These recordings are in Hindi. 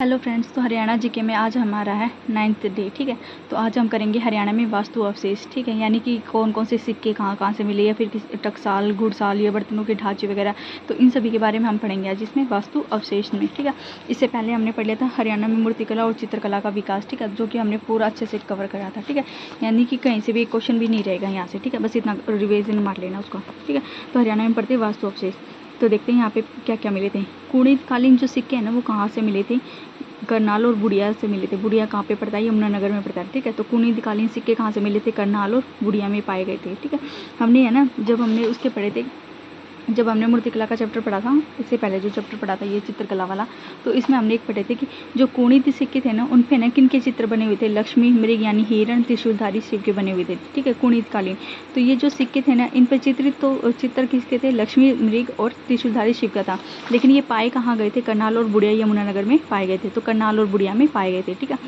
हेलो फ्रेंड्स, तो हरियाणा जीके में आज हमारा है 9th डे। ठीक है, तो आज हम करेंगे हरियाणा में वास्तु अवशेष। ठीक है, यानी कि कौन कौन से सिक्के कहाँ कहाँ से मिले या फिर किस टकसाल, घुड़साल या बर्तनों के ढांचे वगैरह, तो इन सभी के बारे में हम पढ़ेंगे आज इसमें वास्तु अवशेष में। ठीक है, इससे पहले हमने पढ़ लिया था हरियाणा में मूर्तिकला और चित्रकला का विकास। ठीक है, जो कि हमने पूरा अच्छे से कवर करा था। ठीक है, यानी कि कहीं से भी एक क्वेश्चन भी नहीं रहेगा यहाँ से। ठीक है, बस इतना रिविजन मार लेना उसका। ठीक है, तो हरियाणा में पढ़ते वास्तु अवशेष। तो देखते हैं यहाँ पे क्या क्या मिले थे। कुणित कालीन जो सिक्के हैं ना, वो कहाँ से मिले थे? करनाल और बुढ़िया से मिले थे। बुढ़िया कहाँ पे पड़ता है? यमुनानगर में पड़ता है। ठीक है, तो कुणित कालीन सिक्के कहाँ से मिले थे? करनाल और बुढ़िया में पाए गए थे। ठीक है, हमने है ना, जब हमने उसके पढ़े थे, जब हमने मूर्तिकला का चैप्टर पढ़ा था, इससे पहले जो चैप्टर पढ़ा था ये चित्रकला वाला, तो इसमें हमने एक पढ़े थे कि जो कुणित सिक्के थे ना, उन पे ना किन के चित्र बने हुए थे? लक्ष्मी, मृग यानी हिरण, त्रिशूलधारी शिव के बने हुए थे। ठीक है, कुणित कालीन। तो ये जो सिक्के थे ना, इन पर चित्र किसके थे? लक्ष्मी, मृग और त्रिशूलधारी शिव का था। लेकिन ये पाए कहाँ गए थे? करनाल और बुढ़िया यमुनानगर में पाए गए थे। तो करनाल और बुढ़िया में पाए गए थे। ठीक है,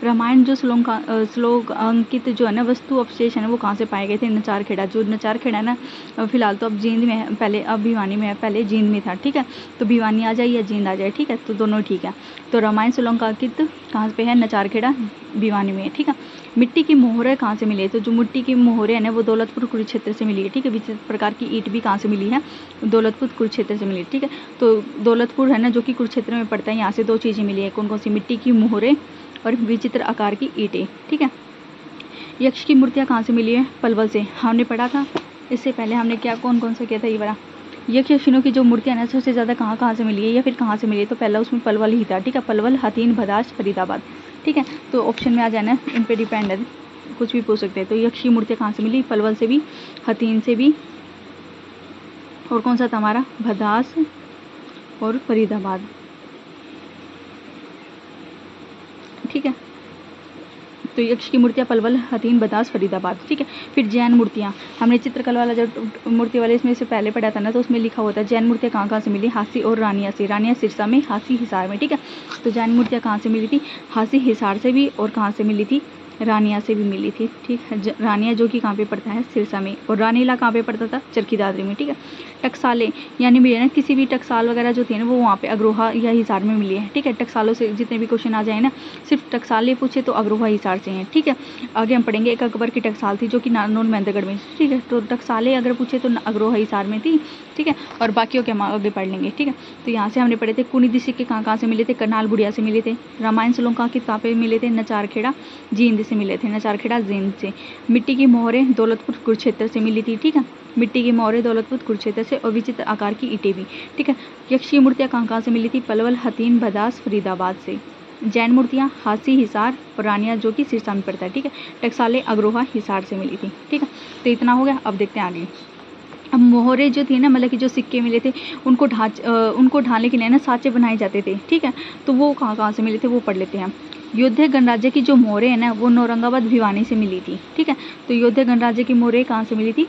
रामायण जो श्लोक अंकित जो है ना वस्तु अवशेष है ना, वो कहाँ से पाए गए थे? नचार खेड़ा। जो नचार खेड़ा है ना, फिलहाल तो अब जींद में है, पहले अब भिवानी में है, पहले जींद में था। ठीक है, तो भिवानी आ जाए या जींद आ जाए, ठीक है, तो दोनों ठीक है। तो रामायण श्लोकांकित कहाँ पे है? नचार खेड़ा भिवानी में है। ठीक है, मिट्टी की मोहरें कहाँ से मिली है? तो जो मिट्टी की मोहरें है ना, वो दौलतपुर कुरुक्षेत्र से मिली है। ठीक है, विचित्र प्रकार की ईंट भी कहाँ से मिली है? दौलतपुर कुरुक्षेत्र से मिली है। ठीक है, तो दौलतपुर है ना, जो कि कुरुक्षेत्र में पड़ता है, यहाँ से दो चीज़ें मिली है। कौन कौन सी? मिट्टी की मोहरें और विचित्र आकार की ईंटें। ठीक है, यक्ष की मूर्तियाँ कहाँ से मिली है? पलवल से। हमने पढ़ा था इससे पहले, हमने क्या कौन कौन सा किया था ये बड़ा। यक्ष यक्षिणों की जो मूर्तियाँ ना, सबसे ज़्यादा कहाँ कहाँ से मिली है या फिर कहाँ से मिली है? तो पहला उसमें पलवल ही था। ठीक है, पलवल, हथीन, भदास, फरीदाबाद। ठीक है, तो ऑप्शन में आ जाना, इन पे डिपेंड है, कुछ भी पूछ सकते हैं। तो यक्ष की मूर्तियाँ कहाँ से मिली? पलवल से भी, हथीन से भी, और कौन सा था हमारा? भदास और फरीदाबाद। ठीक है, तो यक्ष की मूर्तियाँ पलवल, हथीन, बदास, फरीदाबाद। ठीक है, फिर जैन मूर्तियाँ, हमने चित्रकला वाला जो मूर्ति वाले इसमें से पहले पढ़ा था ना, तो उसमें लिखा होता है जैन मूर्तियाँ कहाँ कहाँ से मिली? हांसी और रानिया से। रानिया सिरसा में, हांसी हिसार में। ठीक है, तो जैन मूर्तियाँ कहाँ से मिली थी? हांसी हिसार से भी, और कहाँ से मिली थी? रानिया से भी मिली थी। ठीक है, रानिया जो कि कहाँ पे पड़ता है? सिरसा में। और रानीला कहाँ पे पड़ता था? चरखी दादरी में। ठीक है, टकसालें यानी भी है ना, किसी भी टकसाल वगैरह जो थी ना, वो वहाँ पे अग्रोहा या हिसार में मिली है। ठीक है, टकसालों से जितने भी क्वेश्चन आ जाए ना, सिर्फ टकसालें पूछे तो अग्रोहा हिसार से हैं। ठीक है, आगे हम पढ़ेंगे एक अकबर की टकसाल थी जो कि नारनौल महेंद्रगढ़ में। ठीक है, तो टकसालें अगर पूछे तो अग्रोहा हिसार में थी। ठीक है, और बाकियों के हम आगे पढ़ लेंगे। ठीक है, तो यहाँ से हमने पढ़े थे कुणित सिक्के कहाँ कहाँ से मिले थे? करनाल, बुढ़िया से मिले थे। रामायण श्लोकांकित कहाँ पे मिले थे? नचार खेड़ा जींद से मिले थे। नचार खेड़ा जींद से। मिट्टी की मोहरें दौलतपुर कुरुक्षेत्र से मिली थी। ठीक है, मिट्टी की मोहरें दौलतपुर कुरुक्षेत्र से, और विचित्र आकार की ईंटें भी। ठीक है, यक्ष की मूर्तियाँ कहाँ कहाँ से मिली थी? पलवल, हथीन, भदास, फरीदाबाद से। जैन मूर्तियाँ हांसी, हिसार और रानिया जो कि सिरसा में पड़ता है। ठीक है, टकसालें अग्रोहा हिसार से मिली थी। ठीक है, तो इतना हो गया। अब देखते हैं आगे। अब मोहरे जो थी ना, मतलब कि जो सिक्के मिले थे, उनको ढालने के लिए ना साँचे बनाए जाते थे। ठीक है, तो वो कहाँ कहाँ से मिले थे वो पढ़ लेते हैं। योध्या गणराज्य की जो मोहरें है ना, वो नौरंगाबाद भिवानी से मिली थी। ठीक है, तो योध्या गणराज्य की मोहरें कहाँ से मिली थी?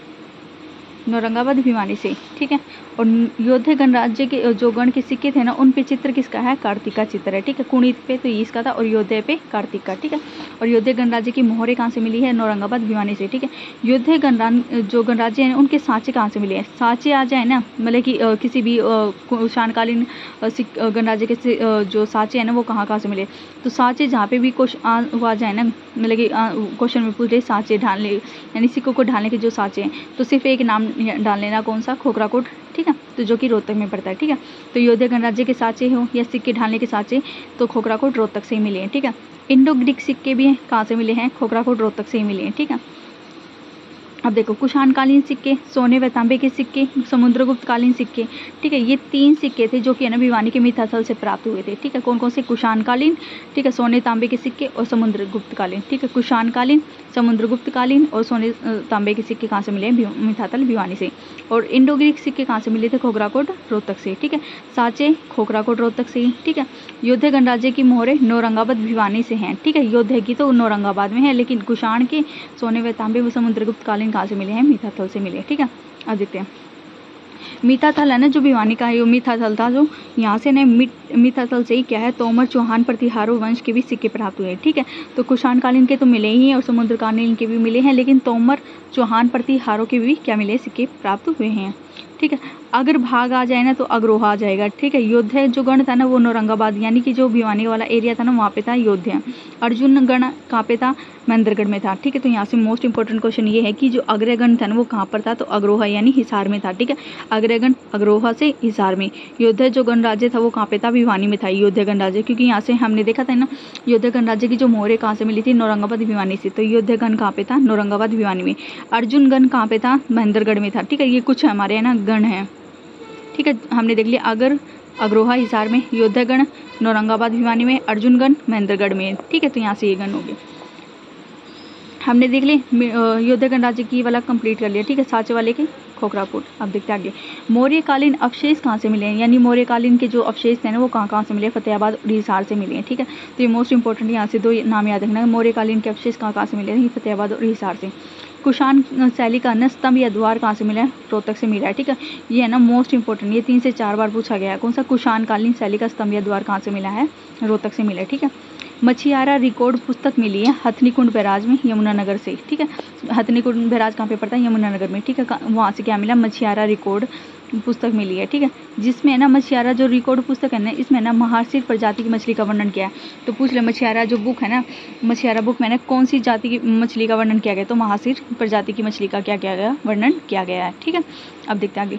नौरंगाबाद भिवानी से। ठीक है, और योध्या गणराज्य के जो गण के सिक्के थे ना, उन पे चित्र किसका है? कार्तिक का चित्र है। ठीक है, कुणित पे तो इसका था, और योध्या पे कार्तिक का। ठीक है, और योध्या गणराज्य की मोहरें कहाँ से मिली है? नौरंगाबाद भिवानी से। ठीक है, योध्या जो गणराज्य है उनके सांचे कहाँ से मिले हैं? सांचे आ जाए ना, मतलब कि किसी भी कुषाणकालीन गणराज्य के जो सांचे हैं ना, वो कहाँ कहाँ से मिले? तो सांचे जहाँ पे भी क्वेश्चन आ जाए ना, मतलब कि क्वेश्चन में पूछ रहे सांचे ढालने, यानी सिक्कों को ढालने के जो सांचे हैं, तो सिर्फ एक नाम डाल लेना, कौन सा? खोखराकोट। ठीक है, तो जो कि रोहतक में पड़ता है। ठीक है, तो योध्या गणराज्य के सांचे हो या सिक्के ढालने के सांचे, तो खोखराकोट रोहतक से ही मिले हैं। ठीक है, इंडो ग्रीक सिक्के भी कहाँ से मिले हैं? खोखराकोट रोहतक से ही मिले हैं। ठीक है, अब देखो, कुषाणकालीन सिक्के, सोने व तांबे के सिक्के, समुद्रगुप्त कालीन सिक्के। ठीक है, ये 3 सिक्के थे जो कि है ना भिवानी के मिथाथल से प्राप्त हुए थे। ठीक है, कौन कौन से? कुषाणकालीन, ठीक है, सोने तांबे के सिक्के और समुद्रगुप्त कालीन। ठीक है, कुषाणकालीन, समुद्रगुप्त कालीन और सोने तांबे के सिक्के कहाँ से मिले हैं? मिथाथल भिवानी से। और इंडो ग्रीक सिक्के कहाँ से मिले थे? खोखराकोट रोहतक से। ठीक है, सांचे खोखराकोट रोहतक से। ठीक है, योध्या गणराज्य की मोहरें नौरंगाबाद भिवानी से हैं। ठीक है, योध्या की तो नौरंगाबाद में है, लेकिन कुषाण के सोने व तांबे व समुद्रगुप्त कालीन कहाँ से मिले हैं? मिथाथल से मिले। ठीक है, अब देखते हैं। मिथाथल है ना, जो भिवानी का है, वो मिथाथल था, जो यहाँ से ना मिथाथल से ही क्या है, तोमर चौहान प्रतिहारों वंश के भी सिक्के प्राप्त हुए। ठीक है, तो कुषाणकालीन के तो मिले ही हैं और समुद्रकालीन के भी मिले हैं, लेकिन तोमर चौहान प्रतिहारों के भी क्या मिले? सिक्के प्राप्त हुए हैं। ठीक है। अगर भाग आ जाए ना तो अग्रोहा आ जाएगा, ठीक है। योद्धा जो गण था ना वो नौरंगाबाद यानी कि जो भिवानी वाला एरिया था ना वहाँ पे था योद्धा। अर्जुन गण कहाँ पे था, महेंद्रगढ़ में था, ठीक है। तो यहाँ से मोस्ट इंपॉर्टेंट क्वेश्चन ये है कि जो अग्रगण था ना वो कहाँ पर था, तो अग्रोहा यानी हिसार में था, ठीक है। अग्रगण अग्रोहा से हिसार में। योद्धा जो गणराज्य था वो कहाँ पे था, भिवानी में था योद्धा गणराज्य, क्योंकि यहाँ से हमने देखा था ना योद्धा गणराज्य की जो मोहरें कहाँ से मिली थी, नौरंगाबाद भिवानी से। तो योद्धा गण कहाँ पे था, नौरंगाबाद भिवानी में। अर्जुन गण कहाँ पे था, महेंद्रगढ़ में था, ठीक है। ये कुछ हमारे है ना गण है, ठीक है। हमने देख लिया अग्रोहा हिसार में, योद्धा गण नौरंगाबाद भिवानी में, अर्जुन गण महेंद्रगढ़ में, ठीक है। तो यहाँ से ये गण हो गए। हमने देख ली योद्धा गणराज्य की वाला कंप्लीट कर लिया, ठीक है। साचे वाले के खोखरापुट। अब देखते हैं आगे मौर्यकालीन अवशेष कहाँ से मिले हैं, यानी मौर्यकालीन के जो अवशेष थे ना वो कहाँ से मिले, फतेहाबाद और हिसार से मिले हैं, ठीक है। तो ये मोस्ट इंपॉर्टेंट यहाँ से दो नाम याद रखना है, मौर्यकालीन के अवशेष कहाँ से मिले हैं, फतेहाबाद और हिसार से। कुषाण शैली का न स्तंभ या द्वार कहाँ से मिला है, रोहतक से मिला है, ठीक है। ये है ना मोस्ट इंपॉर्टेंट, ये 3 से 4 बार पूछा गया है। कौन सा, कुषाण कालीन शैली का स्तंभ या द्वार कहाँ से मिला है, रोहतक से मिला है, ठीक है। मछियारा रिकॉर्ड पुस्तक मिली है हथनीकुंड बैराज में, यमुनानगर से, ठीक है। हथनीकुंड बैराज कहाँ पे पड़ता है, यमुनानगर में, ठीक है। वहाँ से क्या मिला, मछियारा रिकॉर्ड पुस्तक मिली है, ठीक है। जिसमें ना मछियारा जो रिकॉर्ड पुस्तक है ना इसमें ना महासीर प्रजाति की मछली का वर्णन किया है। तो पूछ ले मछियारा जो बुक है ना, मछियारा बुक में ना कौन सी जाति की मछली का वर्णन किया गया, तो महासीर प्रजाति की मछली का क्या किया गया, वर्णन किया गया है, ठीक है। अब देखते हैं आगे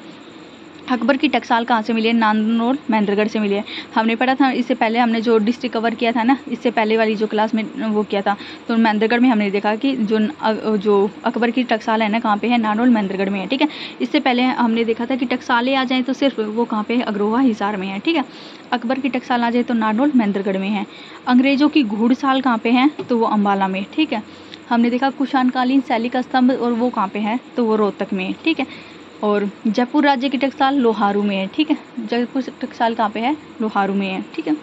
अकबर की टकसाल कहाँ से मिली है, नारनौल महेंद्रगढ़ से मिली है। हमने पढ़ा था इससे पहले, हमने जो डिस्ट्रिक्ट कवर किया था ना इससे पहले वाली जो क्लास में वो किया था, तो महेंद्रगढ़ में हमने देखा कि जो अकबर की टकसाल है ना कहाँ पे है, नारनौल महेंद्रगढ़ में है, ठीक है। इससे पहले हमने देखा था कि टकसालें आ जाएँ तो सिर्फ वो कहाँ पे है, अग्रोहा हिसार में है, ठीक है। अकबर की टकसाल आ जाए तो नारनौल महेंद्रगढ़ में है। अंग्रेजों की घुड़साल कहाँ पे है, तो वो अम्बाला में, ठीक है। हमने देखा कुषाणकालीन शैली का स्तंभ और वो कहाँ पे है, तो वो रोहतक में, ठीक है। और जयपुर राज्य की टकसाल लोहारू में है, ठीक है। जयपुर टकसाल कहाँ पे है, लोहारू में है, ठीक है।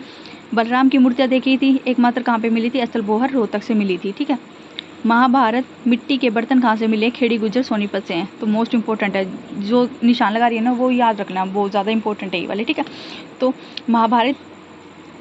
बलराम की मूर्तियाँ देखी थी एकमात्र कहाँ पे मिली थी, स्थलबोहर रोहतक से मिली थी, ठीक है। महाभारत मिट्टी के बर्तन कहाँ से मिले, खेड़ी गुजर सोनीपत से हैं। तो मोस्ट इंपॉर्टेंट है, जो निशान लगा रही है ना वो याद रखना, बहुत ज़्यादा इंपॉर्टेंट है ये वाले, ठीक है। तो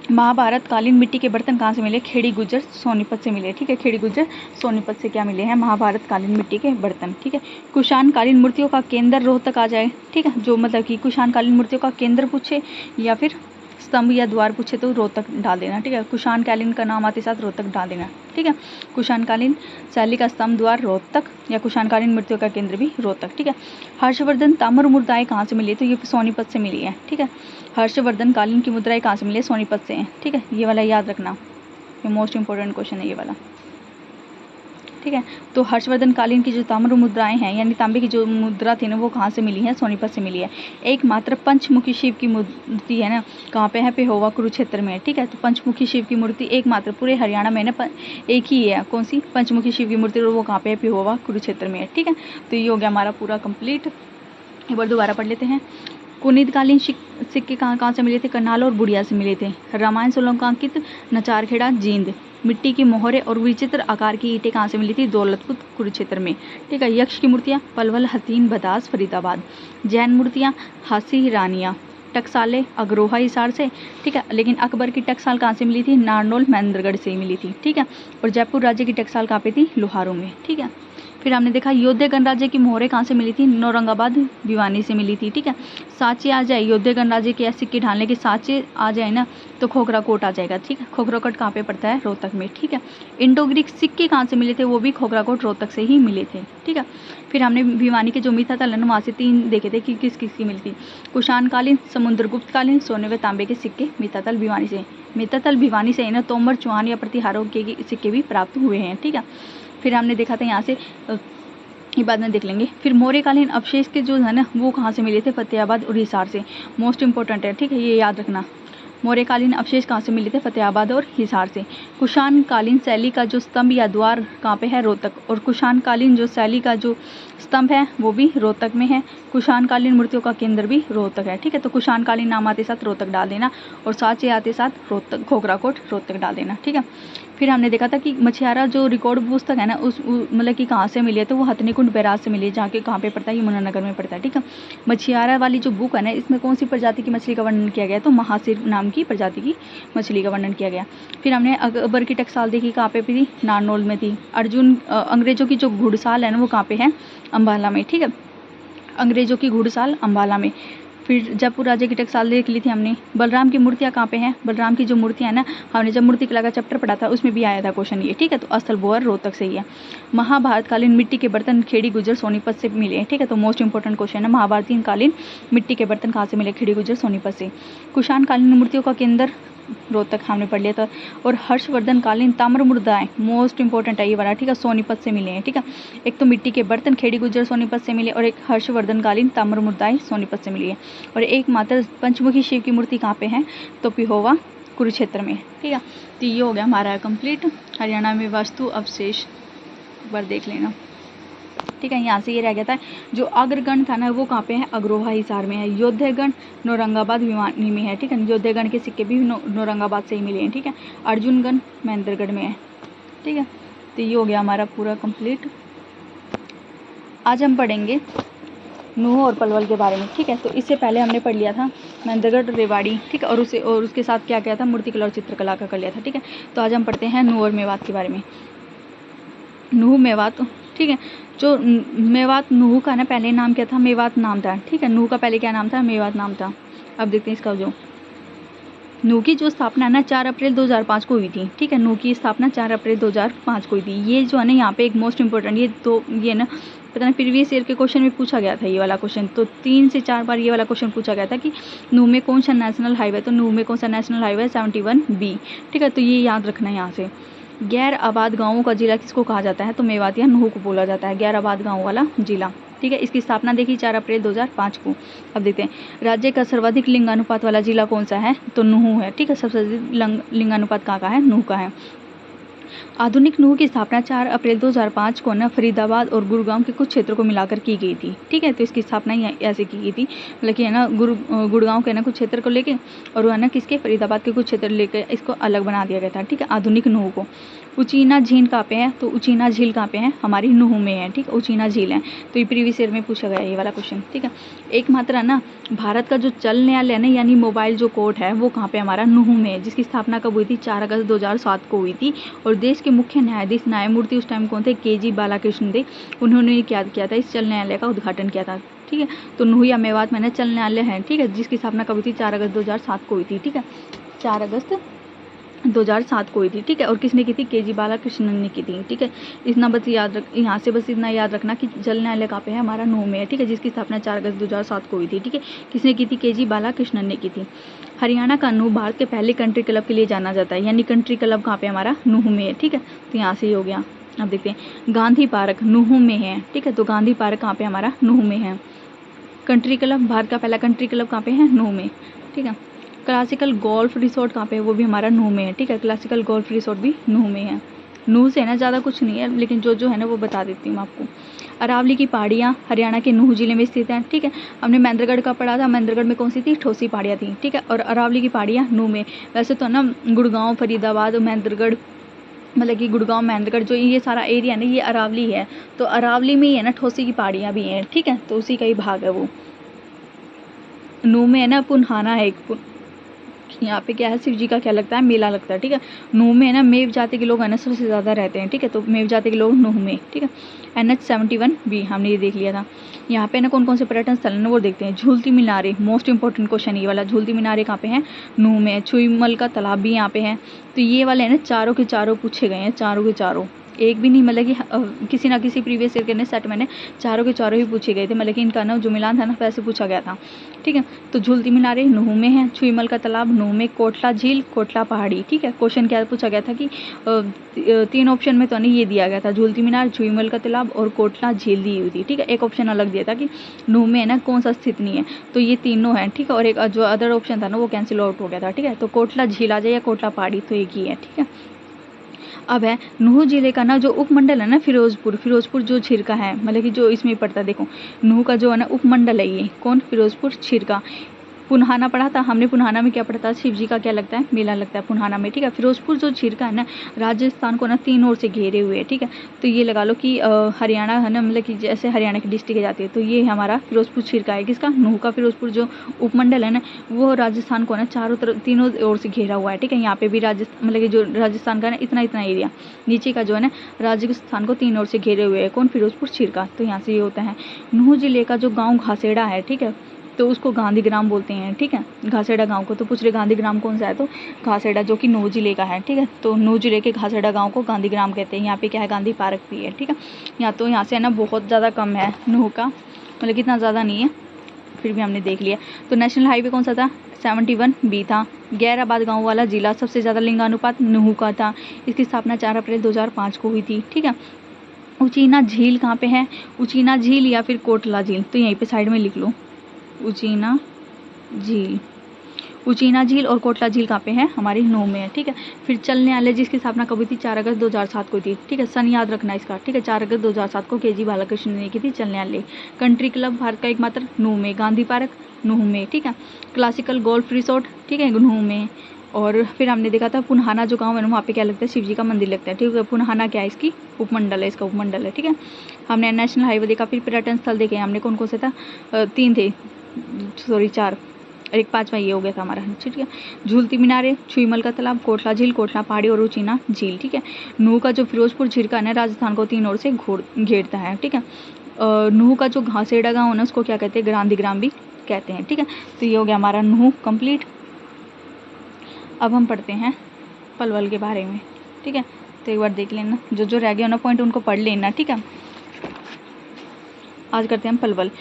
महाभारत कालीन मिट्टी के बर्तन कहाँ से मिले, खेड़ी गुजर सोनीपत से मिले, ठीक है। खेड़ी गुजर सोनीपत से क्या मिले हैं, महाभारत कालीन मिट्टी के बर्तन, ठीक है। कुषाण कालीन मूर्तियों का केंद्र रोहतक आ जाए, ठीक है। जो मतलब कि कुषाण कालीन मूर्तियों का केंद्र पूछे या फिर स्तंभ या द्वार पूछे तो रोहतक डाल देना, ठीक है। कुषाण कालीन का नाम आते साथ रोहतक डाल देना, ठीक है। कुषाण कालीन शैली का स्तंभ द्वार रोहतक या कुषाण कालीन मूर्तियों का केंद्र भी रोहतक, ठीक है। हर्षवर्धन ताम्र मुद्राएं कहाँ से मिली है, तो ये सोनीपत से मिली है, ठीक है। हर्षवर्धन कालीन की मुद्राएं कहाँ से मिली है, सोनीपत से हैं, ठीक है। ये वाला याद रखना, ये मोस्ट इंपॉर्टेंट क्वेश्चन है ये वाला, ठीक है। तो हर्षवर्धन कालीन की जो ताम्र मुद्राएं हैं यानी तांबे की जो मुद्रा थी ना वो कहाँ से मिली है, सोनीपत से मिली है। एकमात्र पंचमुखी शिव की मूर्ति है ना कहाँ पे है, पेहोवा कुरुक्षेत्र में, ठीक है। तो पंचमुखी शिव की मूर्ति एकमात्र पूरे हरियाणा में ना एक ही है, कौन सी, पंचमुखी शिव की मूर्ति, और वो कहाँ पे है, पेहोवा कुरुक्षेत्र में है, ठीक है। तो ये हो गया हमारा पूरा कंप्लीट। एक बार दोबारा पढ़ लेते हैं। कुनिदकालीन सिक्के कहाँ से मिले थे, करनाल और बुढ़िया से मिले थे। रामायण सोलंकांकित नचारखेड़ा जींद। मिट्टी की मोहरें और विचित्र आकार की ईंटें कहाँ से मिली थी, दौलतपुर कुरुक्षेत्र में, ठीक है। यक्ष की मूर्तियाँ पलवल हथीन बदास फरीदाबाद। जैन मूर्तियाँ हासी रानिया टकसाले अग्रोहा हिसार से, ठीक है। लेकिन अकबर की टकसाल कहाँ से मिली थी, नारनौल महेंद्रगढ़ से मिली थी, ठीक है। और जयपुर राज्य की टकसाल कहाँ पे थी, लोहारू में, ठीक है। फिर हमने देखा योद्धा गणराज्य की मोहरें कहाँ से मिली थी, नौरंगाबाद भिवानी से मिली थी, ठीक है। साँचे आ जाए, योद्धा गणराज्य के सिक्के ढालने के साँचे आ जाए ना तो खोखरा कोट आ जाएगा, ठीक है। खोखरा कोट कहाँ पे पड़ता है, रोहतक में, ठीक है। इंडो ग्रीक सिक्के कहाँ से मिले थे, वो भी खोखरा कोट रोहतक से ही मिले थे, ठीक है। फिर हमने भिवानी के जो मिथातल है वहाँ से 3 देखे थे कि किस किस की मिली थी। कुषाणकालीन समुद्रगुप्त कालीन सोने व तांबे के सिक्के मिथातल भिवानी से, मिथातल भिवानी से ना तोमर चौहान या प्रतिहारों के सिक्के भी प्राप्त हुए हैं, ठीक है। फिर हमने देखा था यहाँ से ये बाद में देख लेंगे। फिर मौर्यकालीन अवशेष के जो है ना वो कहाँ से मिले थे, फतेहाबाद और हिसार से, मोस्ट इंपॉर्टेंट है, ठीक है। ये याद रखना, मौर्यकालीन अवशेष कहाँ से मिले थे, फतेहाबाद और हिसार से। कुषाणकालीन शैली का जो स्तंभ या द्वार कहाँ पे है, रोहतक, और कुषाणकालीन जो शैली का जो स्तंभ है वो भी रोहतक में है। कुषाणकालीन मूर्तियों का केंद्र भी रोहतक है, ठीक है। तो कुषाणकालीन नाम आते साथ रोहतक डाल देना और साँचे आते साथ रोहतक खोखराकोट रोहतक डाल देना, ठीक है। फिर हमने देखा था कि मछियारा जो रिकॉर्ड पुस्तक है ना उस मतलब कि कहाँ से मिली है, तो वो हथनीकुंड बैराज से मिली है, जहाँ के कहाँ पे पड़ता है, यमुनानगर में पड़ता है, ठीक है। मछियारा वाली जो बुक है ना इसमें कौन सी प्रजाति की मछली का वर्णन किया गया, तो महासीर नाम की प्रजाति की मछली का वर्णन किया गया। फिर हमने अकबर की टकसाल देखी, कहाँ पे थी, नारनौल में थी। अंग्रेजों की जो घुड़साल है ना वो कहाँ पे है, अम्बाला में, ठीक है। अंग्रेजों की घुड़साल अम्बाला में। फिर जयपुर राज्य की टकसाल देख ली थी हमने। बलराम की मूर्तियाँ कहाँ पे हैं? बलराम की जो मूर्तियाँ हैं ना, हमने जब मूर्ति कला का चैप्टर पढ़ा था उसमें भी आया था क्वेश्चन ये, ठीक है। तो स्थल बोअर रोहतक से ही है। महाभारत कालीन मिट्टी के बर्तन खेड़ी गुजर सोनीपत से मिले हैं, ठीक है। तो मोस्ट इंपॉर्टेंट क्वेश्चन है, महाभारतीय कालीन मिट्टी के बर्तन कहाँ से मिले? खेड़ी गुजर सोनीपत से। कुषाण कालीन मूर्तियों का केंद्र रोहतक हमने पढ़ लिया था। और हर्षवर्धन कालीन ताम्र मुद्राएं, मोस्ट इंपॉर्टेंट है ये वाला, ठीक है, सोनीपत से मिले हैं, ठीक है। एक तो मिट्टी के बर्तन खेड़ी गुजर सोनीपत से मिले और एक हर्षवर्धन कालीन ताम्र मुद्राएं सोनीपत से मिली है। और एकमात्र पंचमुखी शिव की मूर्ति कहाँ पे है? तो पिहोवा कुरुक्षेत्र में, ठीक है। तो ये हो गया हमारा कंप्लीट हरियाणा में वास्तु अवशेष, एक बार देख लेना, ठीक है। यहाँ से ये रह गया था जो अग्रगण था ना, वो कहाँ पे है? अग्रोहा हिसार में है। योद्धेगण नौरंगाबाद भिवानी में है, ठीक है। योद्धेगण के सिक्के भी नौरंगाबाद से ही मिले हैं, ठीक है। अर्जुनगण महेंद्रगढ़ में है, ठीक है। तो ये हो गया हमारा पूरा कंप्लीट। आज हम पढ़ेंगे नूह और पलवल के बारे में, ठीक है। तो इससे पहले हमने पढ़ लिया था महेंद्रगढ़ रेवाड़ी, ठीक है। और उसके साथ क्या क्या था? मूर्तिकला और चित्रकला का कर लिया था, ठीक है। तो आज हम पढ़ते हैं नूह और मेवात के बारे में। नूह मेवात, ठीक है। जो मेवात नूह का ना पहले नाम क्या था? मेवात नाम था, ठीक है। नूह का पहले क्या नाम था? मेवात नाम था। अब देखते हैं इसका जो नूह की जो स्थापना है ना 4 अप्रैल 2005 को हुई थी, ठीक है। नूह की स्थापना 4 अप्रैल 2005 को हुई थी। ये जो है ना यहाँ पे एक मोस्ट इंपॉर्टेंट, ये ना पता नहीं प्रीवियस ईयर के क्वेश्चन में पूछा गया था ये वाला क्वेश्चन। तो 3 से 4 बार ये वाला क्वेश्चन पूछा गया था कि नूह में कौन सा नेशनल हाईवे, तो नूह में कौन सा नेशनल हाईवे? 71B, ठीक है। तो ये याद रखना है यहाँ से। गैर आबाद गाँवों का जिला किसको कहा जाता है? तो मेवात या नूह को बोला जाता है, गैर आबाद गाँव वाला जिला, ठीक है। इसकी स्थापना देखी 4 अप्रैल 2005 को। अब देखते हैं राज्य का सर्वाधिक लिंगानुपात वाला जिला कौन सा है? तो नूह है, ठीक है। सबसे अधिक लिंगानुपात कहाँ का है? नूह का है। आधुनिक नूह की स्थापना 4 अप्रैल 2005 को ना फरीदाबाद और गुड़गांव के कुछ क्षेत्रों को मिलाकर की गई थी, ठीक है। तो इसकी स्थापना ऐसे की गई थी, मतलब कि है ना गुड़गांव के ना कुछ क्षेत्र को लेके और वो है ना किसके? फरीदाबाद के कुछ क्षेत्र लेके इसको अलग बना दिया गया था, ठीक है, आधुनिक नूह को। उचीना झील कहाँ पे है? तो उचीना झील कहाँ पे है? हमारी नूह में है, ठीक है। उचीना झील है। तो ये प्रीवियस ईयर में पूछा गया ये वाला क्वेश्चन, ठीक है। एकमात्र है ना भारत का जो चल न्यायालय है ना, यानी मोबाइल जो कोर्ट है, वो कहाँ पे? हमारा नूह में है, जिसकी स्थापना कब हुई थी? 4 अगस्त 2007 को हुई थी। और देश के मुख्य न्यायाधीश न्यायमूर्ति उस टाइम कौन थे? KG बालाकृष्ण थे। उन्होंने क्या किया था? इस चल न्यायालय का उद्घाटन किया था, ठीक है। तो नूह या मेवात में ना चल न्यायालय है, ठीक है, जिसकी स्थापना कब हुई थी? 4 अगस्त 2007 को हुई थी, ठीक है। 4 अगस्त 2007 को हुई थी, ठीक है। और किसने की थी? KG बालाकृष्णन ने की थी, ठीक है। इतना बस याद यहाँ से बस इतना याद रखना कि जल न्यायालय कहाँ पे है? हमारा नूह में है, ठीक है, जिसकी स्थापना 4 अगस्त 2007 को हुई थी, ठीक है। किसने की थी? KG बालाकृष्णन ने की थी। हरियाणा का नूह भारत के पहले कंट्री क्लब के लिए जाना जाता है, यानी कंट्री क्लब कहाँ पे? हमारा नूह में है, ठीक है। तो यहाँ से ही हो गया। अब देखते हैं गांधी पार्क नूह में है, ठीक है। तो गांधी पार्क कहाँ पे? हमारा नूह में है। कंट्री क्लब, भारत का पहला कंट्री क्लब कहाँ पे है? नूह में, ठीक है। क्लासिकल गोल्फ रिसोर्ट कहाँ पे है? वो भी हमारा नूह में है, ठीक है। क्लासिकल गोल्फ रिसोर्ट भी नूह में है। नूह से है ना ज़्यादा कुछ नहीं है, लेकिन जो है ना वो बता देती हूँ आपको। अरावली की पहाड़ियाँ हरियाणा के नूह जिले में स्थित हैं, ठीक है। हमने महेंद्रगढ़ का पढ़ा था, महेंद्रगढ़ में कौन सी थी? ठोसी पहाड़ियाँ थी, ठीक है। और अरावली की पहाड़ियाँ नूह में। वैसे तो ना गुड़गांव, फरीदाबाद, महेंद्रगढ़, मतलब कि गुड़गांव, महेंद्रगढ़ जो ये सारा एरिया है ना, ये अरावली है। तो अरावली में ही है ना ठोसी की पहाड़ियाँ भी हैं, ठीक है। तो उसी का ही भाग है वो। नूह में है ना पुनहाना है एक, यहाँ पे क्या है? शिव जी का क्या लगता है? मेला लगता है, ठीक है। नूह में है ना मेव जाति के लोग है ना सबसे ज़्यादा रहते हैं, ठीक है। तो मेव जाति के लोग नूह में, ठीक है। NH 71B हमने ये देख लिया था। यहाँ पे ना कौन कौन से पर्यटन स्थल है वो देखते हैं। झूलती मीनारे, मोस्ट इंपॉर्टेंट क्वेश्चन ये वाला। झूलती मीनारे कहाँ पे हैं? नूह में। छुईमल का तालाब भी यहाँ पे है। तो ये वाले है ना चारों के चारों पूछे गए हैं, चारों के चारों, एक भी नहीं, मतलब कि किसी ना किसी प्रीवियस ईयर के सेट में ने चारों के चारों ही पूछे गए थे, मतलब कि इनका ना जो मिलान था ना वैसे पूछा गया था, ठीक है। तो झूलती मीनारे नूह में है। छुईमल का तालाब नूह में। कोटला झील, कोटला पहाड़ी, ठीक है। क्वेश्चन क्या पूछा गया था कि 3 ऑप्शन में तो नहीं ये दिया गया था, झूलती मीनार, छुईमल का तालाब और कोटला झील दी हुई थी, ठीक है। एक ऑप्शन अलग दिया था कि नूह में है ना कौन सा स्थित नहीं है, तो ये तीनों हैं, ठीक है। और एक जो अदर ऑप्शन था ना वो कैंसिल आउट हो गया था, ठीक है। तो कोटला झील आ जाए या कोटला पहाड़ी, तो एक ही है, ठीक है। अब है नूह जिले का ना जो उपमंडल है ना फिरोजपुर जो छिरका है, मतलब कि जो इसमें पड़ता है, देखो नूह का जो है ना उपमंडल है ये कौन? फिरोजपुर छिरका। पुन्हाना पढ़ा था हमने। पुन्हाना में क्या पढ़ा था, शिव जी का क्या लगता है, मेला लगता है पुन्हाना में, ठीक है। फिरोजपुर जो छिरका है ना, राजस्थान को ना तीन ओर से घेरे हुए है, ठीक है। तो ये लगा लो कि हरियाणा है ना, मतलब कि जैसे हरियाणा की डिस्ट्रिक्ट जाती है, तो ये हमारा फिरोजपुर छिरका है। किसका, नूह का। फिरोजपुर जो उपमंडल है ना, वो राजस्थान को ना चारों तरफ तीनों ओर से घेरा हुआ है, ठीक है। यहाँ पे भी राजस्थान, मतलब कि जो राजस्थान का ना इतना इतना एरिया, नीचे का जो है ना राजस्थान को तीन ओर से घेरे हुए है। कौन, फिरोजपुर छिरका। तो यहाँ से ये होता है। नूह जिले का जो गाँव घासेड़ा है, ठीक है, तो उसको गांधीग्राम बोलते हैं, ठीक है। घासेड़ा गांव को। तो पूछ रहे गांधीग्राम कौन सा है, तो घासेड़ा, जो कि नूह जिले का है, ठीक है। तो नूह जिले के घासेड़ा गांव को गांधीग्राम कहते हैं। यहाँ पे क्या है, गांधी पार्क भी है, ठीक है। यहाँ से है ना बहुत ज़्यादा कम है नूह का, मतलब कितना ज़्यादा नहीं है, फिर भी हमने देख लिया। तो नेशनल हाईवे कौन सा था, 71B था। गैराबाद गाँव वाला जिला, सबसे ज़्यादा लिंगानुपात नूह का था। इसकी स्थापना 4 अप्रैल 2005 को हुई थी, ठीक है। उचीना झील कहाँ पे है, उचीना झील या फिर कोटला झील, तो यहीं पे साइड में लिख लो, उचीना झील। उचीना झील और कोटला झील कहाँ पे है, हमारी नूह में है, ठीक है। फिर चल न्यायालय जिसकी स्थापना कब हुई थी, 4 अगस्त 2007 को थी, ठीक है। सन याद रखना इसका, ठीक है। 4 अगस्त 2007 को KG बालाकृष्ण ने की थी चल न्यायालय। कंट्री क्लब भारत का एकमात्र नूह में। गांधी पार्क नूह में, ठीक है। क्लासिकल गोल्फ रिसोर्ट, ठीक है, नूह में। और फिर हमने देखा था पुन्हाना जो गाँव है ना, वहाँ पे क्या लगता है, शिव जी का मंदिर लगता है, ठीक है। पुन्हाना क्या है, इसकी उपमंडल है, इसका उपमंडल है, ठीक है। हमने नेशनल हाईवे देखा। फिर पर्यटन स्थल देखे हमने, कौन कौन से था, 3 थे, सॉरी 4, और एक 5वां ये हो गया था हमारा, ठीक है। झूलती मीनारे, छुईमल का तालाब, कोटला झील, कोटला पहाड़ी और उचीना झील, ठीक है। नूह का जो फिरोजपुर छिरका है राजस्थान को तीन ओर से घेरता है, ठीक है। नूह का जो घासेड़ा गाँव है ना, उसको क्या कहते हैं, गांधीग्राम भी कहते हैं, ठीक है। तो ये हो गया हमारा नूह कंप्लीट। अब हम पढ़ते हैं पलवल के बारे में, ठीक है। तो एक बार देख लेना, जो जो रह गया ना पॉइंट उनको पढ़ लेना, ठीक है। आज करते हैं हम पलवल।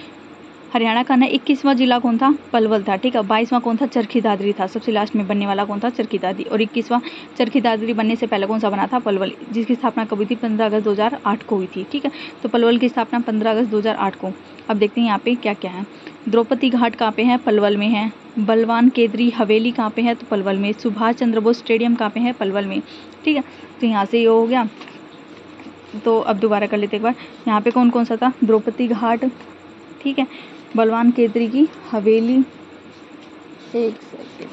हरियाणा का ना 21वां जिला कौन था, पलवल था, ठीक है। 22वां कौन था, चरखी दादरी था। सबसे लास्ट में बनने वाला कौन था, चरखी दादरी। और 21वां चरखी दादरी बनने से पहले कौन सा बना था, पलवल, जिसकी स्थापना कब हुई थी, 15 अगस्त 2008 को हुई थी, ठीक है। तो पलवल की स्थापना 15 अगस्त 2008 को। अब देखते हैं यहाँ पे क्या क्या है। द्रौपदी घाट कहाँ पे है, पलवल में है। बलवान केदरी हवेली कहाँ पे है, तो पलवल में। सुभाष चंद्र बोस स्टेडियम कहाँ पे है, पलवल में, ठीक है। तो यहाँ से ये हो गया। तो अब दोबारा कर लेते एक बार। यहाँ पे कौन कौन सा था, द्रौपदी घाट, ठीक है। बलवान केदरी की हवेली, एक सेकेंड,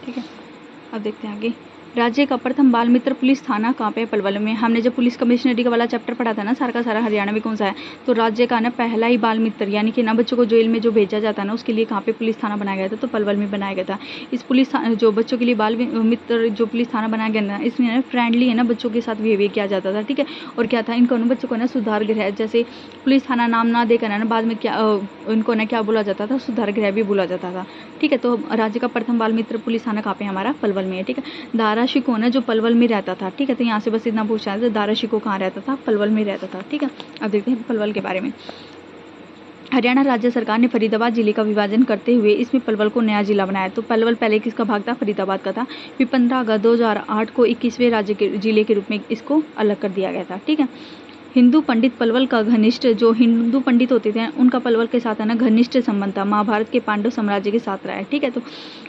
ठीक है। अब देखते हैं आगे। राज्य का प्रथम बाल मित्र पुलिस थाना कहाँ पे है, पलवल में। हमने जब पुलिस कमिश्नरी का वाला चैप्टर पढ़ा था ना, सारा का सारा हरियाणा में कौन सा है, तो राज्य का ना पहला ही बाल मित्र, यानी कि ना बच्चों को जेल में जो भेजा जाता है ना, उसके लिए कहाँ पे पुलिस थाना बनाया गया था, तो पलवल में बनाया गया था। इस पुलिस जो बच्चों के लिए बाल मित्र जो पुलिस थाना बनाया गया ना, इसमें ना फ्रेंडली है ना बच्चों के साथ बिहेवियर किया जाता था, ठीक है। और क्या था, इनको ना बच्चों को ना सुधार गृह, जैसे पुलिस थाना नाम ना देकर ना बाद में क्या इनको ना क्या बोला जाता था, सुधार गृह भी बोला जाता था, ठीक है। तो राज्य का प्रथम बाल मित्र पुलिस थाना कहाँ पे हमारा, पलवल में है, ठीक है। दारा शिको ना जो पलवल में रहता था, ठीक है। तो यहाँ से बस इतना पूछा है, दारा शिको कहाँ रहता था, पलवल में रहता था, ठीक है। अब देखते हैं पलवल के बारे में। हरियाणा राज्य सरकार ने फरीदाबाद जिले का विभाजन करते हुए इसमें पलवल को नया जिला बनाया। तो पलवल पहले किसका भाग था, फरीदाबाद का था। फिर 15 अगस्त 2008 को 21वें राज्य के जिले के रूप में इसको अलग कर दिया गया था, ठीक है। हिंदू पंडित पलवल का घनिष्ठ, जो हिंदू पंडित होते थे उनका पलवल के साथ है ना घनिष्ठ संबंध था, महाभारत के पांडव साम्राज्य के साथ रहा है, ठीक है। तो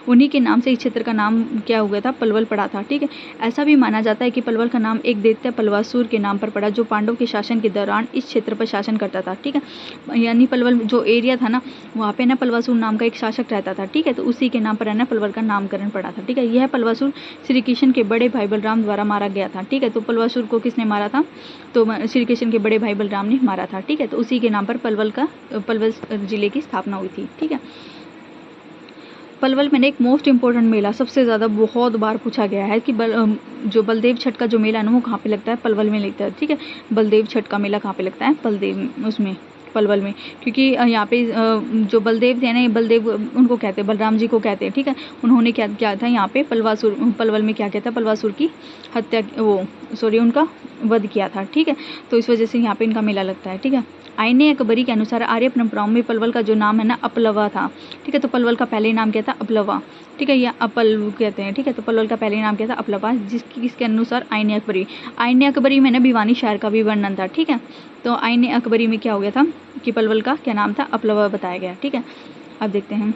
उन्हीं के नाम से इस क्षेत्र का नाम क्या हो गया था, पलवल पड़ा था, ठीक है। ऐसा भी माना जाता है कि पलवल का नाम एक दैत्य पलवासुर के नाम पर पड़ा, जो पांडव के शासन के दौरान इस क्षेत्र पर शासन करता था, ठीक है। यानी पलवल जो एरिया था ना, वहाँ पे ना पलवासुर नाम का एक शासक रहता था, ठीक है। तो उसी के नाम पर है ना पलवल का नामकरण पड़ा था, ठीक है। यह पलवासुर श्री कृष्ण के बड़े भाई बलराम द्वारा मारा गया था, ठीक है। तो पलवासुर को किसने मारा था, तो श्री कृष्ण के बड़े भाई बलराम ने मारा था, ठीक है। तो उसी के नाम पर पलवल जिले की स्थापना हुई थी, ठीक है। पलवल में एक मोस्ट इंपॉर्टेंट मेला, सबसे ज़्यादा बहुत बार पूछा गया है कि जो बलदेव छठ का जो मेला है ना, वो कहाँ पे लगता है, पलवल में लगता है, ठीक है। बलदेव छठ का मेला कहाँ पे लगता है, उसमें पलवल में, क्योंकि यहाँ पे जो बलदेव थे ना, बलदेव उनको कहते हैं, बलराम जी को कहते हैं, ठीक है। उन्होंने क्या किया था यहाँ पे पलवल में क्या कहता है, पलवासुर की हत्या, उनका वध किया था, ठीक है। तो इस वजह से यहाँ पे इनका मेला लगता है, ठीक है। आईने अकबरी के अनुसार आर्य परंपराओं में पलवल का जो नाम है ना, अपलवा था, ठीक है। तो पलवल का पहले नाम क्या था, अपलवा, ठीक है, या अपल कहते हैं, ठीक है। तो पलवल का पहले नाम क्या था, अपलवा, जिसके अनुसार आईने अकबरी में ना भिवानी शहर का भी वर्णन था, ठीक है। तो आईने अकबरी में क्या हो गया था कि पलवल का क्या नाम था, अपलवा बताया गया, ठीक है। अब देखते हैं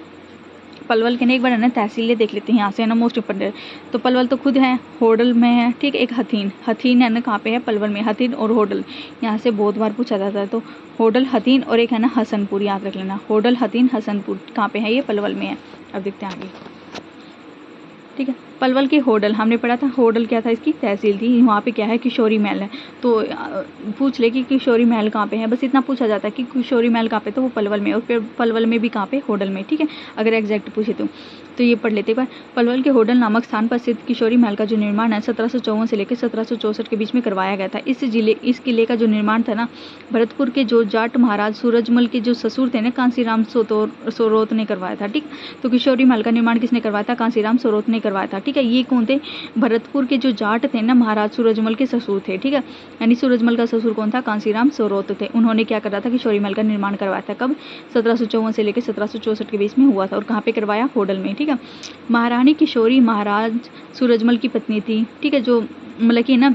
पलवल के ना एक बार है ना तहसीलें देख लेते हैं यहाँ से, है ना, मोस्ट इंपॉर्टेंट। तो पलवल तो खुद है, होडल में है, ठीक है। एक हथीन, हथीन है ना कहाँ पे है, पलवल में। हथीन और होडल यहाँ से बहुत बार पूछा जाता है, तो होडल, हथीन और एक है ना हसनपुर, याद रख लेना। होडल, हथीन, हसनपुर कहाँ पे है, ये पलवल में है। अब देखते हैं आगे, ठीक है। पलवल के होडल हमने पढ़ा था, होडल क्या था, इसकी तहसील थी। वहाँ पे क्या है, किशोरी महल है। तो पूछ ले कि किशोरी महल कहाँ पे है, बस इतना पूछा जाता है कि किशोरी महल कहाँ पे, तो वो पलवल में, और फिर पलवल में भी कहाँ पे, होडल में, ठीक है। अगर एग्जैक्ट पूछे तो ये पढ़ लेते हैं। पलवल के होडल नामक स्थान पर स्थित किशोरी महल का जो निर्माण है 1754 से लेकर 1764 के बीच में करवाया गया था। इस किले का जो निर्माण था ना, भरतपुर के जो जाट महाराज सूरजमल के जो ससुर थे ना, कांसीराम सोरोत ने करवाया था, ठीक। तो किशोरी महल का निर्माण किसने करवाया था, कांसीराम सोरोत ने करवाया था, ठीक है। ये कौन थे, भरतपुर के जो जाट थे ना, महाराज सूरजमल के ससुर थे, ठीक है। यानी सूरजमल का ससुर कौन था, कांसीराम सोरोत थे। उन्होंने क्या करा था, किशोरी महल का निर्माण करवाया था। कब, 1754 से लेकर 1764 के बीच में हुआ था। और कहाँ पे करवाया, होडल में, ठीक है। महारानी किशोरी महाराज सूरजमल की पत्नी थी, ठीक है। जो मतलब कि ना,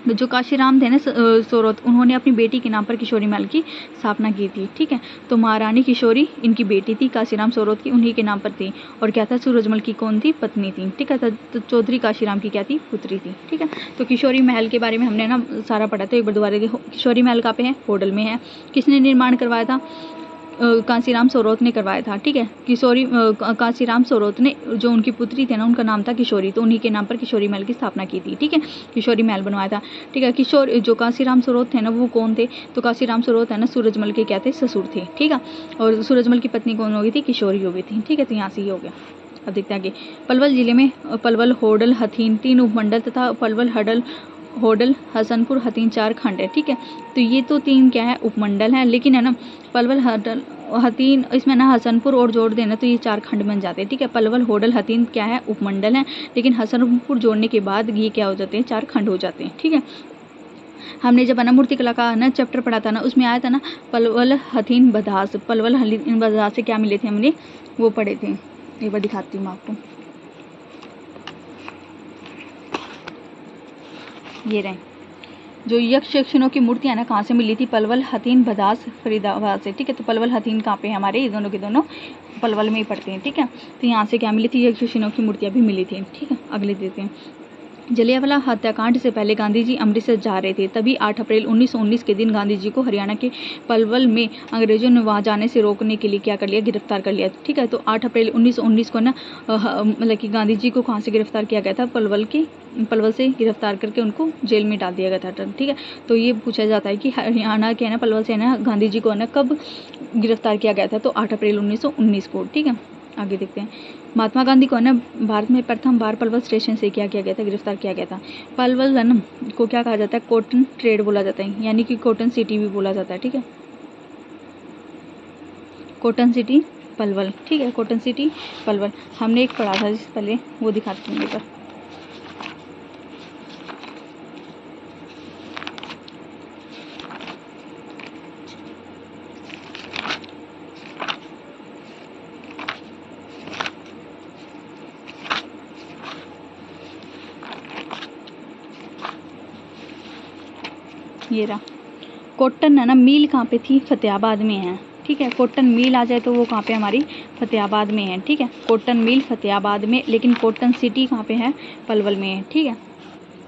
जो काशीराम थे ना सोरोत, उन्होंने अपनी बेटी के नाम पर किशोरी महल की स्थापना की थी, ठीक है। तो महारानी किशोरी इनकी बेटी थी, काशीराम सोरोत की उन्हीं के नाम पर थी। और क्या था, सूरजमल की कौन थी, पत्नी थी, ठीक है। तो चौधरी काशीराम की क्या थी, पुत्री थी, ठीक है। तो किशोरी महल के बारे में हमने ना सारा पढ़ा था, एक बार दोबारा देखो। किशोरी महल कहाँ पे है, होडल में है। किसने निर्माण करवाया था, कांसीराम सोरोत ने करवाया था, ठीक है। कांसीराम सोरोत ने, जो उनकी पुत्री थे ना, उनका नाम था किशोरी, तो उन्हीं के नाम पर किशोरी महल की स्थापना की थी, ठीक है। किशोरी महल बनवाया था, ठीक है। जो कांसीराम सोरोत थे ना, वो कौन थे, तो कांसीराम सोरोत है ना, सूरजमल के क्या थे, ससुर थे, ठीक है। और सूरजमल की पत्नी कौन हो गई थी, किशोरी हो गई थी, ठीक है। तो यहाँ से ही हो गया। अब देखते हैं आगे। पलवल जिले में पलवल, होडल, हथीन 3 उपमंडल तथा पलवल, होडल, हसनपुर, हथीन 4 खंड है, ठीक है। तो ये तो 3 क्या है, उपमंडल है, लेकिन है ना पलवल, होडल, हथीन, इसमें ना हसनपुर और जोड़ देना तो ये 4 खंड बन जाते हैं, ठीक है। पलवल, होडल, हथीन क्या है, उपमंडल है, लेकिन हसनपुर जोड़ने के बाद ये क्या हो जाते हैं, 4 खंड हो जाते हैं, ठीक है। हमने जब है ना मूर्ति कला का ना चैप्टर पढ़ा था ना, उसमें आया था ना पलवल, हथीन, बदास। पलवल, हथीन, बदास से क्या मिले थे, हमने वो पढ़े थे। एक बार दिखाती हूँ मैं आपको, ये रहे जो यक्ष यक्षिणों की मूर्तियां ना, कहाँ से मिली थी, पलवल, हथीन, बदास, फरीदाबाद से, ठीक है। तो पलवल, हथीन कहाँ पे है हमारे, ये दोनों के दोनों पलवल में ही पड़ते हैं, ठीक है। तो यहाँ से क्या मिली थी, यक्ष यक्षिणों की मूर्तियां भी मिली थी, ठीक है। अगले देते हैं। जलियांवाला हत्याकांड से पहले गांधी जी अमृतसर जा रहे थे। तभी 8 अप्रैल 1919 के दिन गांधी जी को हरियाणा के पलवल में अंग्रेजों ने वहां जाने से रोकने के लिए क्या कर लिया, गिरफ्तार कर लिया, ठीक है। तो 8 अप्रैल 1919 को ना मतलब कि गांधी जी को कहाँ से गिरफ्तार किया गया था, पलवल से गिरफ्तार करके उनको जेल में डाल दिया गया था, ठीक है। तो ये पूछा जाता है कि हरियाणा के है ना पलवल से है ना गांधी जी को है ना कब गिरफ्तार किया गया था, तो 8 अप्रैल 1919 को, ठीक है। आगे देखते हैं। महात्मा गांधी को है ना भारत में प्रथम बार पलवल स्टेशन से क्या किया गया था, गिरफ्तार किया गया था। पलवल है ना को क्या कहा जाता है, कॉटन ट्रेड बोला जाता है, यानी कि कॉटन सिटी भी बोला जाता है, ठीक है। कॉटन सिटी पलवल, ठीक है। कॉटन सिटी पलवल हमने एक पढ़ा था जिससे पहले, वो दिखाती हूँ पर। ये रहा कॉटन है ना मिल कहाँ पे थी, फतेहाबाद में है, ठीक है। कॉटन मिल आ जाए तो वो कहाँ पे हमारी फतेहाबाद में है, ठीक है। कॉटन मिल फतेहाबाद में, लेकिन कॉटन सिटी कहाँ पे है, पलवल में है, ठीक है।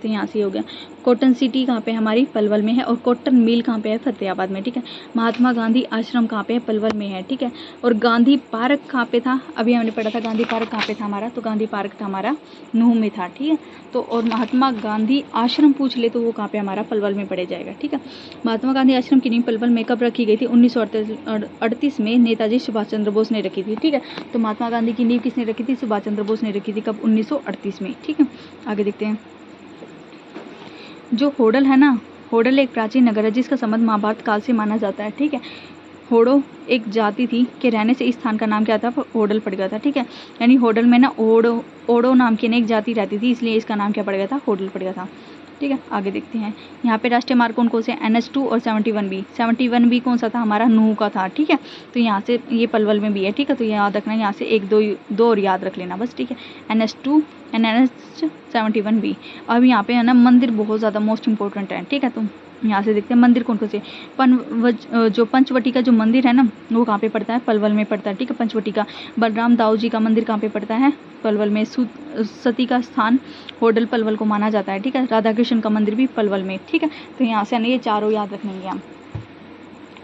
तो यहाँ से हो गया। कॉटन सिटी कहाँ पे हमारी, पलवल में है, और कॉटन मिल कहाँ पे है, फतेहाबाद में, ठीक है। महात्मा गांधी आश्रम कहाँ पे है, पलवल में है, ठीक है। और गांधी पार्क कहाँ पे था, अभी हमने पढ़ा था गांधी पार्क कहाँ पे था हमारा, तो गांधी पार्क था हमारा नूह में था, ठीक है। तो और महात्मा गांधी आश्रम पूछ ले तो वो कहाँ पे हमारा, पलवल में पड़े जाएगा, ठीक है। महात्मा गांधी आश्रम की नींव पलवल में कब रखी गई थी, 1938 में नेताजी सुभाष चंद्र बोस ने रखी थी, ठीक है। तो महात्मा गांधी की नींव किसने रखी थी, सुभाष चंद्र बोस ने रखी थी, कब, 1938 में, ठीक है। आगे देखते हैं। जो होडल है ना, होडल एक प्राचीन नगर है जिसका संबंध महाभारत काल से माना जाता है, ठीक है। होडो एक जाति थी के रहने से इस स्थान का नाम क्या था, होडल पड़ गया था, ठीक है। यानी होडल में ना ओडो नाम की एक जाति रहती थी, इसलिए इसका नाम क्या पड़ गया था, होडल पड़ गया था। ठीक है, आगे देखते हैं। यहाँ पे राष्ट्रीय मार्ग कौन कौन से, NH2 और 71B। 71B कौन सा था, हमारा नूह का था। ठीक है, तो यहाँ से ये पलवल में भी है। ठीक है, तो याद रखना, यहाँ से एक दो और याद रख लेना बस। ठीक है, NH2 एंड NH71B। अब यहाँ पे है ना मंदिर बहुत ज़्यादा मोस्ट इंपॉर्टेंट है। ठीक है, तो यहाँ से देखते हैं मंदिर कौन कौन से। जो पंचवटी का जो मंदिर है ना, वो कहाँ पे पड़ता है, पलवल में पड़ता है। ठीक है, पंचवटी का। बलराम दाऊ जी का मंदिर कहाँ पे पड़ता है, पलवल में। सती का स्थान होडल पलवल को माना जाता है। ठीक है, राधा कृष्ण का मंदिर भी पलवल में। ठीक है, तो यहाँ से ये चारों याद रखेंगे हम।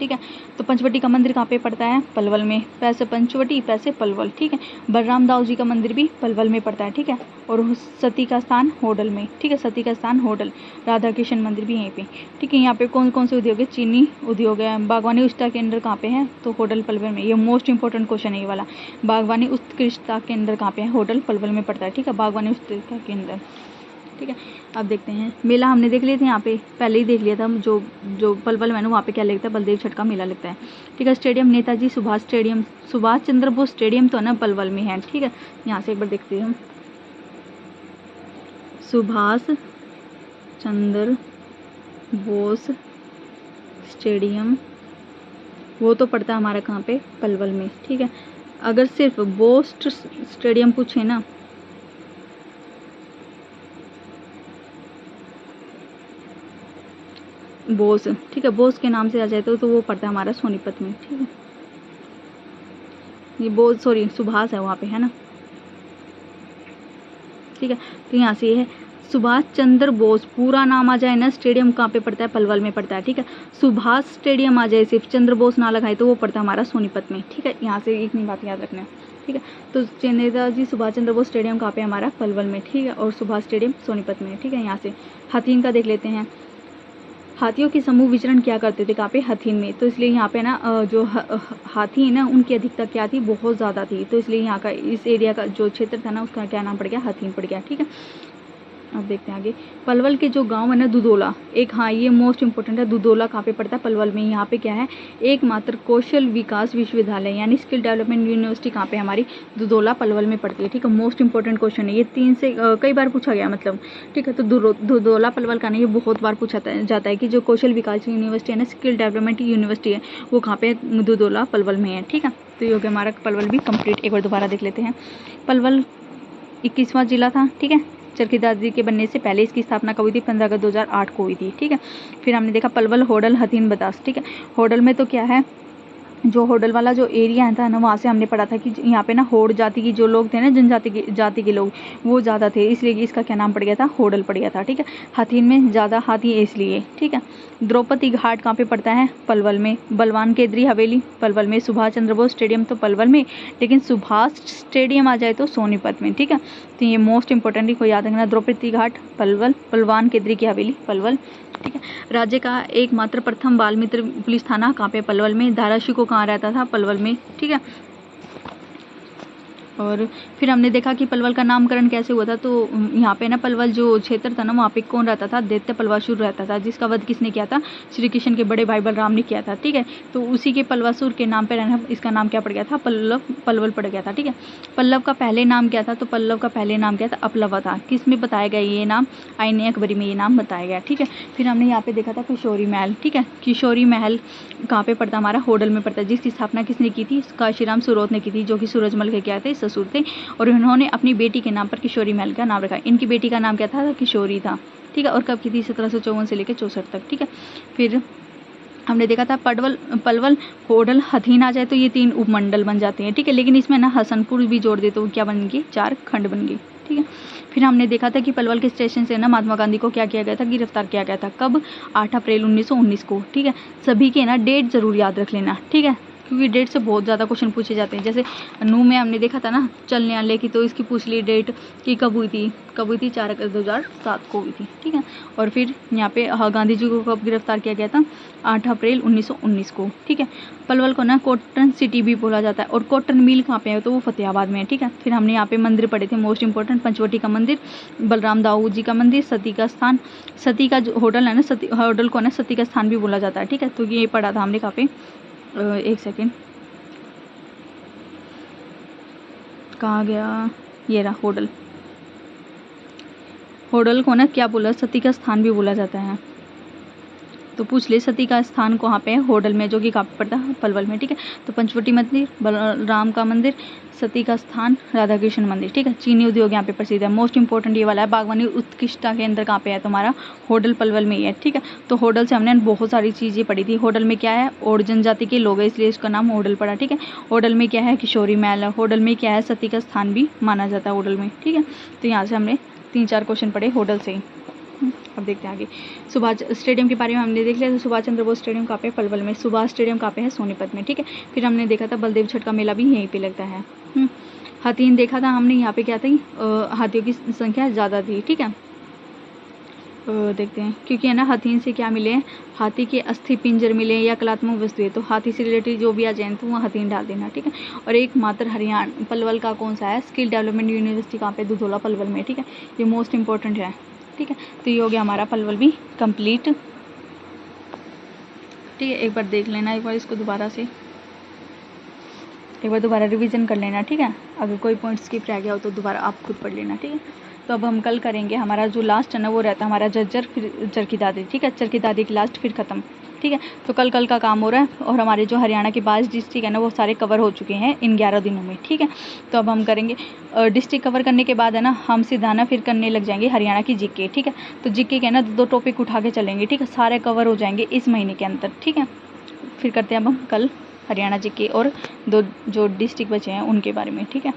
ठीक है, तो पंचवटी का मंदिर कहाँ पे पड़ता है, पलवल में। पैसे पंचवटी, पैसे पलवल। ठीक है, बलराम दाऊ जी का मंदिर भी पलवल में पड़ता है। ठीक है, और सती का स्थान होडल में। ठीक है, सती का स्थान होडल। राधा कृष्ण मंदिर भी यहीं पे। ठीक है, यहाँ पे कौन कौन से उद्योग है, चीनी उद्योग है। बागवानी उत्कृष्टता केंद्र कहाँ पे है, तो होडल पलवल में। ये मोस्ट इंपॉर्टेंट क्वेश्चन है ये वाला। बागवानी उत्कृष्टता केंद्र कहाँ पे है, होडल पलवल में पड़ता है। ठीक है, बागवानी उत्कृष्टता केंद्र। ठीक है, अब देखते हैं मेला। हमने देख लिए थे यहाँ पे, पहले ही देख लिया था। जो पलवल में वहाँ पे क्या लगता है, बलदेव छठ का मेला लगता है। ठीक है, stadium Netaji Subhash stadium, Subhash Chandra Bose stadium तो है ना पलवल में है। ठीक है, यहाँ से एक बार देखते हैं हम। सुभाष चंद्र बोस स्टेडियम वो तो पड़ता है हमारा कहाँ पे, पलवल में। ठीक है, अगर सिर्फ बोस स्टेडियम पूछे ना, बोस, ठीक है, बोस के नाम से आ जाए तो वो पड़ता है हमारा सोनीपत में। ठीक है, ये बोस सॉरी सुभाष है वहाँ पे, है ना। ठीक है, तो यहाँ से ये है सुभाष चंद्र बोस, पूरा नाम आ जाए ना, स्टेडियम कहाँ पे पड़ता है, पलवल में पड़ता है। ठीक है, सुभाष स्टेडियम आ जाए, सिर्फ चंद्र बोस ना लगाए तो वो पड़ता है हमारा सोनीपत में। ठीक है, यहाँ से इतनी बात याद रखना है। ठीक है, तो नेताजी सुभाष चंद्र बोस स्टेडियम कहाँ पे हमारा, पलवल में। ठीक है, और सुभाष स्टेडियम सोनीपत में। ठीक है, यहाँ से हाथीन का देख लेते हैं। हाथियों के समूह विचरण क्या करते थे, कहाँ पे, हथीन में। तो इसलिए यहाँ पे ना जो हाथी है ना, उनकी अधिकता क्या थी, बहुत ज़्यादा थी। तो इसलिए यहाँ का इस एरिया का जो क्षेत्र था ना, उसका क्या नाम पड़ गया, हथीन पड़ गया। ठीक है, अब देखते हैं आगे। पलवल के जो गांव है ना, दुधोला, एक, हाँ ये मोस्ट इंपॉर्टेंट है। दुधोला कहाँ पे पड़ता है, पलवल में। यहाँ पे क्या है, एकमात्र कौशल विकास विश्वविद्यालय यानी स्किल डेवलपमेंट यूनिवर्सिटी कहाँ पे हमारी, दुधोला पलवल में पड़ती है। ठीक है, मोस्ट इंपॉर्टेंट क्वेश्चन है ये, 3 से कई बार पूछा गया मतलब। ठीक है, तो दुधोला पलवल का नहीं, ये बहुत बार पूछा जाता है कि जो कौशल विकास यूनिवर्सिटी है ना, स्किल डेवलपमेंट यूनिवर्सिटी है, वो कहाँ पे, दुधोला पलवल में है। ठीक है, तो ये हो गया हमारा पलवल भी कंप्लीट। एक बार दोबारा देख लेते हैं। पलवल 21वां जिला था। ठीक है, चरखी दादरी के बनने से पहले इसकी स्थापना कब हुई थी, 15 अगस्त 2008 को हुई थी। ठीक है, फिर हमने देखा पलवल, होडल, हथीन, बतास। ठीक है, होडल में तो क्या है, जो होडल वाला जो एरिया था ना, वहाँ से हमने पढ़ा था कि यहाँ पे ना होड जाति की जो लोग थे ना, जाति के लोग वो ज़्यादा थे, इसलिए इसका क्या नाम पड़ गया था, होडल पड़ गया था। ठीक है, हथीन में ज़्यादा हाथी है इसलिए। ठीक है, द्रौपदी घाट कहाँ पे पड़ता है, पलवल में। बलवान केंद्रीय हवेली पलवल में। सुभाष चंद्र बोस स्टेडियम तो पलवल में, लेकिन सुभाष स्टेडियम आ जाए तो सोनीपत में। ठीक है, तो ये मोस्ट इंपॉर्टेंट को याद रखना, द्रौपदी घाट पलवल, बलवान केंद्रीय की हवेली पलवल। ठीक है, राज्य का एकमात्र प्रथम बाल मित्र पुलिस थाना कहाँ पे, पलवल में। धाराशिव को कहाँ रहता था, पलवल में। ठीक है, और फिर हमने देखा कि पलवल का नामकरण कैसे हुआ था। तो यहाँ पे ना पलवल जो क्षेत्र था ना, वहाँ पे कौन रहता था, दैत्य पलवासुर रहता था, जिसका वध किसने किया था, श्री कृष्ण के बड़े भाई बलराम ने किया था। ठीक है, तो उसी के पलवासुर के नाम पे रहना, इसका नाम क्या पड़ गया था, पलवल पड़ गया था। ठीक है, पल्लव का पहले नाम क्या था, तो पल्लव का पहले नाम क्या था, अपलवा था। किस में बताया गया ये नाम, आईने अकबरी में ये नाम बताया गया। ठीक है, फिर हमने यहाँ पे देखा था किशोरी महल। ठीक है, किशोरी महल कहाँ पे पड़ता, हमारा होडल में पड़ता है, जिसकी स्थापना किसने की थी, काशीराम सुरोत ने की थी, जो कि सूरजमल के क्या थे, ससुर थे। और उन्होंने अपनी बेटी के नाम पर किशोरी महल का नाम रखा। इनकी बेटी का नाम क्या था, किशोरी था। ठीक है, और कब की थी, 1754 से लेकर 64 तक। ठीक है, फिर हमने देखा था पलवल, होडल, हथीन आ जाए तो ये 3 उपमंडल बन जाते हैं। ठीक है, लेकिन इसमें ना हसनपुर भी जोड़ दे तो क्या बन गई, 4 खंड बन गई। ठीक है, फिर हमने देखा था कि पलवल के स्टेशन से ना महात्मा गांधी को क्या किया गया था, गिरफ्तार किया गया था। कब, 8 अप्रैल 1919 को। ठीक है, सभी के ना डेट जरूर याद रख लेना। ठीक है, क्योंकि डेट से बहुत ज़्यादा क्वेश्चन पूछे जाते हैं। जैसे नू में हमने देखा था ना चलने वाले की, तो इसकी पूछ ली डेट कि कब हुई थी, 4 अगस्त 2007 को हुई थी। ठीक है, और फिर यहाँ पे गांधी जी को कब गिरफ्तार किया गया था, 8 अप्रैल 1919 को। ठीक है, पलवल को ना कॉटन सिटी भी बोला जाता है, और कॉटन मिल कहाँ पे है, तो वो फतेहाबाद में है। ठीक है, फिर हमने यहाँ पे मंदिर पढ़े थे मोस्ट इंपॉर्टेंट, पंचवटी का मंदिर, बलराम दाऊ जी का मंदिर, सती का स्थान, सती का जो होटल है ना, सती होटल को ना सती का स्थान भी बोला जाता है। ठीक है, तो ये पढ़ा था हमने कहाँ पे, एक सेकेंड कहाँ गया, ये रहा होटल, होडल को ना क्या बोला, सती का स्थान भी बोला जाता है। तो पूछ ले सती का स्थान कहाँ पे है, होडल में, जो कि कहाँ पे पड़ता है, पलवल में। ठीक है, तो पंचवटी मंदिर, बलराम का मंदिर, सती का स्थान, राधा कृष्ण मंदिर। ठीक है, चीनी उद्योग यहाँ पे प्रसिद्ध है। मोस्ट इंपॉर्टेंट ये वाला है, बागवानी उत्कृष्टता केंद्र कहाँ पे है तुम्हारा, होडल पलवल में ही है। ठीक है, तो होडल से हमने बहुत सारी चीज़ें पढ़ी थी। होडल में क्या है, और जनजाति के लोग है, इसलिए इसका नाम होडल पड़ा। ठीक है, होडल में क्या है, किशोरी महल है। होडल में क्या है, सती का स्थान भी माना जाता है होडल में। ठीक है, तो यहाँ से हमने 3-4 क्वेश्चन पढ़े होडल से ही। अब देखते हैं आगे। सुभाष स्टेडियम के बारे में हमने देख लिया। तो सुभाष चंद्र बोस स्टेडियम कहाँ पे है, पलवल में। सुभाष स्टेडियम कहाँ पे है, सोनीपत में। ठीक है, फिर हमने देखा था बलदेव छठ का मेला भी यहीं पे लगता है। हाथीन देखा था हमने, यहाँ पे क्या थी, हाथियों की संख्या ज़्यादा थी। ठीक है, देखते हैं, क्योंकि है ना हाथीन से क्या मिले, हाथी के अस्थि पिंजर मिले या कलात्मक वस्तुएं, तो हाथी से रिलेटेड जो भी आ जाए तो वो हाथीन डाल देना। ठीक है, और एक मात्र हरियाणा पलवल का कौन सा है, स्किल डेवलपमेंट यूनिवर्सिटी कहाँ पे, दुधौला पलवल में। ठीक है, ये मोस्ट इंपॉर्टेंट है। ठीक है, तो ये हो गया हमारा पलवल भी कंप्लीट। ठीक है, एक बार देख लेना, एक बार इसको दोबारा से एक बार दोबारा रिवीजन कर लेना। ठीक है, अगर कोई पॉइंट स्किप रह गया हो तो दोबारा आप खुद पढ़ लेना। ठीक है, तो अब हम कल करेंगे, हमारा जो लास्ट है ना वो रहता है हमारा जज्जर, फिर चरखी दादी। ठीक है, चरखी दादी की लास्ट फिर ख़त्म। ठीक है, तो कल का काम हो रहा है, और हमारे जो हरियाणा के 22 डिस्ट्रिक्ट है ना वो सारे कवर हो चुके हैं इन 11 दिनों में। ठीक है, तो अब हम करेंगे डिस्ट्रिक्ट कवर करने के बाद है ना हम सीधा ना फिर करने लग जाएंगे हरियाणा की जीके। ठीक है, तो जीके के ना 2 टॉपिक उठा के चलेंगे। ठीक है, सारे कवर हो जाएंगे इस महीने के अंदर। ठीक है, फिर करते हैं अब हम कल हरियाणा जीके और 2 जो डिस्ट्रिक्ट बचे हैं उनके बारे में। ठीक है।